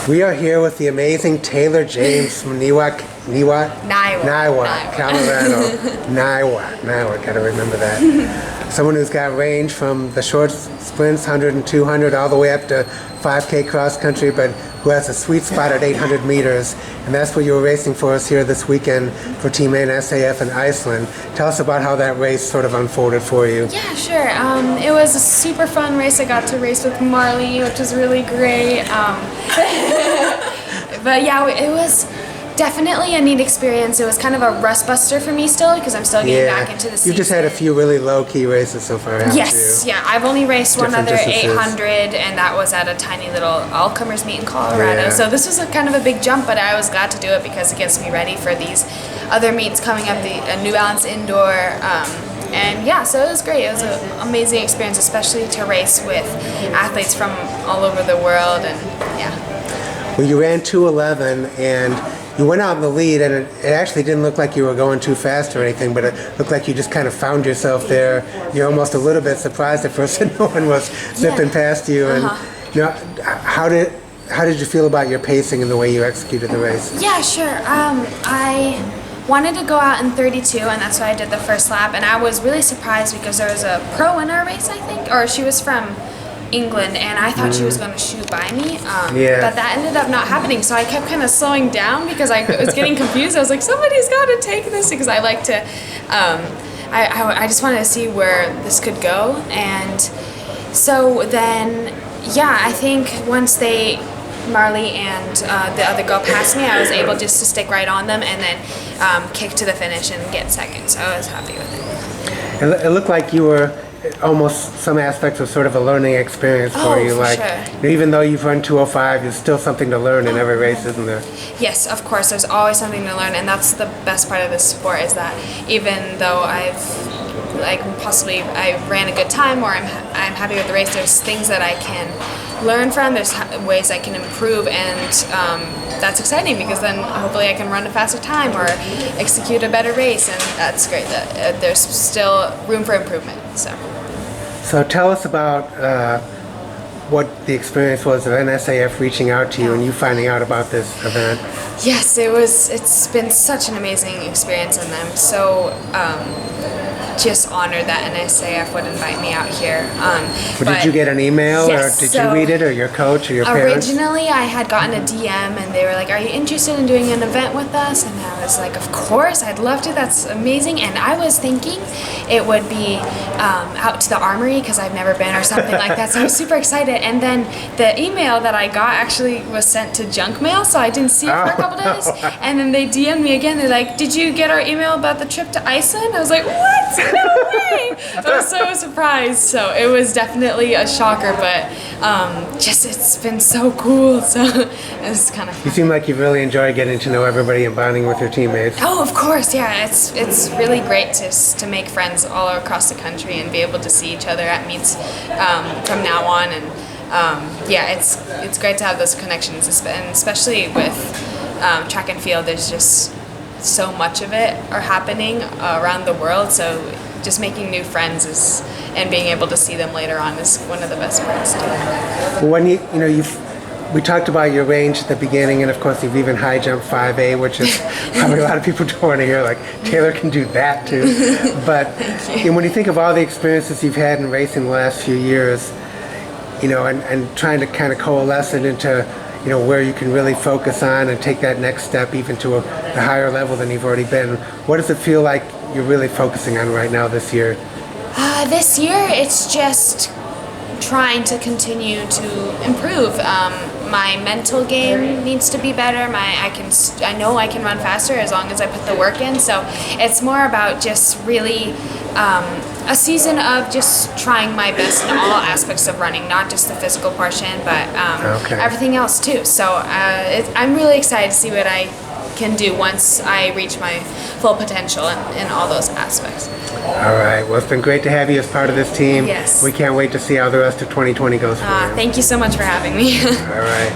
We are here with the amazing Taylor James from Niwot, Colorado. Niwot, gotta remember that. Someone who's got range from the short sprints, 100 and 200, all the way up to 5K cross country, but who has a sweet spot at 800 meters. And that's what you were racing for us here this weekend for Team NSAF in Iceland. Tell us about how that race sort of unfolded for you. Yeah, sure. It was a super fun race. I got to race with Marley, which was really great. But yeah, it was definitely a neat experience. It was kind of a rust buster for me still because I'm still getting back into the season. You've just had a few really low-key races so far, haven't you? Yeah. I've only raced one other 800, and that was at a tiny little all-comers meet in Colorado. So this was kind of a big jump, but I was glad to do it because it gets me ready for these other meets coming up, the New Balance Indoor. And yeah, so it was great. It was an amazing experience, especially to race with athletes from all over the world, and yeah. Well, you ran 2:11, and you went out in the lead, and it actually didn't look like you were going too fast or anything, but it looked like you just kind of found yourself there. You're almost a little bit surprised at first that no one was zipping past you. And you know, how did you feel about your pacing and the way you executed the race? Yeah, sure. I wanted to go out in 32, and that's why I did the first lap. And I was really surprised because there was a pro in our race, I think, or she was from England, and I thought she was going to shoot by me, but that ended up not happening, so I kept kind of slowing down because I was getting confused. I was like, somebody's got to take this, because I like to, I just wanted to see where this could go. And so then, yeah, I think once Marley and the other girl passed me, I was able just to stick right on them and then kick to the finish and get second, so I was happy with it. It looked like you were almost some aspects of sort of a learning experience for you. Like, sure. Even though you've run 2:05, there's still something to learn in every race, isn't there? Yes, of course. There's always something to learn, and that's the best part of this sport, is that even though I ran a good time, or I'm happy with the race, there's things that I can learn from. There's ways I can improve, and that's exciting because then hopefully I can run a faster time or execute a better race, and that's great. That there's still room for improvement. So tell us about what the experience was of NSAF reaching out to you and you finding out about this event. Yes, it's been such an amazing experience, and I'm so just honored that NSAF would invite me out here. But did you get an email, or did you read it, or your coach, or your parents? Originally, I had gotten a DM, and they were like, "Are you interested in doing an event with us?" And I was like, "Of course, I'd love to. That's amazing." And I was thinking it would be out to the Armory, because I've never been, or something like that. So I was super excited. And then the email that I got actually was sent to junk mail, so I didn't see it for a couple days. And then they DM'd me again. They're like, "Did you get our email about the trip to Iceland?" I was like, "What? No way!" I was so surprised. So it was definitely a shocker, but it's been so cool. So it's kind of fun. You seem like you've really enjoyed getting to know everybody and bonding with your teammates. Oh, of course, yeah. It's really great to make friends all across the country and be able to see each other at meets from now on. And it's great to have those connections, and especially with track and field. There's just so much of it are happening around the world, so just making new friends and being able to see them later on is one of the best parts too. When we talked about your range at the beginning, and of course you've even high jumped 5A, which is probably a lot of people don't want to hear, like, Taylor can do that too. But when you think of all the experiences you've had in racing the last few years, and trying to kind of coalesce it into where you can really focus on and take that next step even to a higher level than you've already been. What does it feel like you're really focusing on right now this year? This year, it's just trying to continue to improve. My mental game needs to be better. I know I can run faster as long as I put the work in. So it's more about just really a season of just trying my best in all aspects of running, not just the physical portion, but everything else too. So I'm really excited to see what I can do once I reach my full potential in all those aspects. All right. Well, it's been great to have you as part of this team. Yes. We can't wait to see how the rest of 2020 goes for you. Thank you so much for having me. All right.